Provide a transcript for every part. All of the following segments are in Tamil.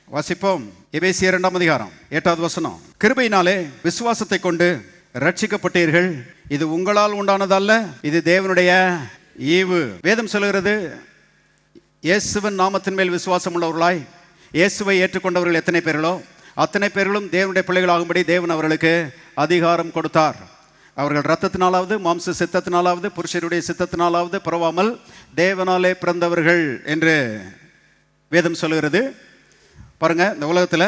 வாசிப்போம். எபேசியர் 2 அதிகாரம் 8வது வசனம். கிருபையினாலே விசுவாசத்தை கொண்டு ரட்சிக்கப்பட்டீர்கள், இது உங்களால் உண்டானதல்ல, இது தேவனுடைய ஈவு. வேதம் சொல்கிறது, இயேசுவின் நாமத்தின் மேல் விசுவாசம் உள்ளவர்களாய் இயேசுவை ஏற்றுக்கொண்டவர்கள் எத்தனை பேர்களோ அத்தனை பேர்களும் தேவனுடைய பிள்ளைகளாகும்படி தேவன் அவர்களுக்கு அதிகாரம் கொடுத்தார். அவர்கள் இரத்தத்தினாலாவது மாம்ச சித்தத்தினாலாவது புருஷருடைய சித்தத்தினாலாவது பிறவாமல் தேவனாலே பிறந்தவர்கள் என்று வேதம் சொல்லுகிறது. பாருங்க, இந்த உலகத்தில்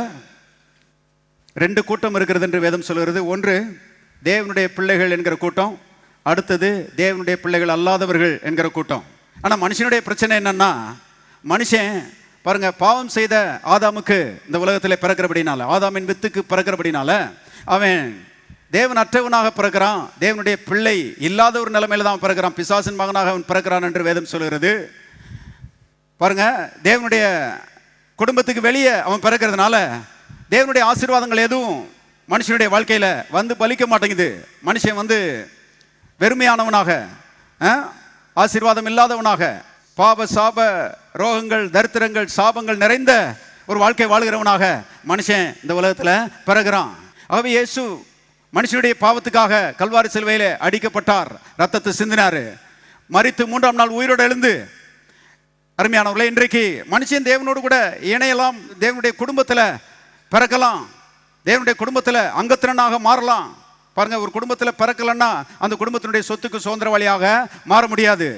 2 கூட்டம் இருக்கிறது என்று வேதம் சொல்லுகிறது. ஒன்று தேவனுடைய பிள்ளைகள் என்கிற கூட்டம், அடுத்தது தேவனுடைய பிள்ளைகள் அல்லாதவர்கள் என்கிற கூட்டம். ஆனால் மனுஷனுடைய பிரச்சனை என்னன்னா, மனுஷன் பாருங்க, பாவம் செய்த ஆதாமுக்கு இந்த உலகத்தில் பிறக்கிறபடினால, ஆதாமின் வித்துக்கு பிறக்கிறபடினால அவன் தேவன் அற்றவனாக பிறக்கிறான். தேவனுடைய பிள்ளை இல்லாத ஒரு நிலைமையில தான் பிறக்கிறான். பிசாசின் மகனாக அவன் பிறக்கிறான் என்று வேதம் சொல்கிறது. பாருங்க, தேவனுடைய குடும்பத்துக்கு வெளியே அவன் பிறக்கிறதுனால தேவனுடைய ஆசீர்வாதங்கள் எதுவும் மனுஷனுடைய வாழ்க்கையில வந்து பலிக்க மாட்டேங்குது. மனுஷன் வெறுமையானவனாக, ஆசீர்வாதம் இல்லாதவனாக, பாவ சாப ரோகங்கள் தரித்திரங்கள் சாபங்கள் நிறைந்த ஒரு வாழ்க்கை வாழ்கிறவனாக மனுஷன் இந்த உலகத்துல பிறகுறான். ஆகவே இயேசு மனுஷனுடைய பாவத்துக்காக கல்வாரி சிலுவையில அடிக்கப்பட்டார், ரத்தத்தை சிந்தினாரு, மரித்து 3ஆம் நாள் உயிரோடு எழுந்து. அருமையானவர்களே, இன்றைக்கு மனுஷன் தேவனோடு கூட இணையலாம், தேவனுடைய குடும்பத்துல பிறக்கலாம், தேவனுடைய குடும்பத்துல அங்கத்தினனாக மாறலாம். பாருங்க, ஒரு குடும்பத்துல பிறக்கலன்னா அந்த குடும்பத்தினுடைய சொத்துக்கு சுதந்திரவாளியாக மாற முடியாது.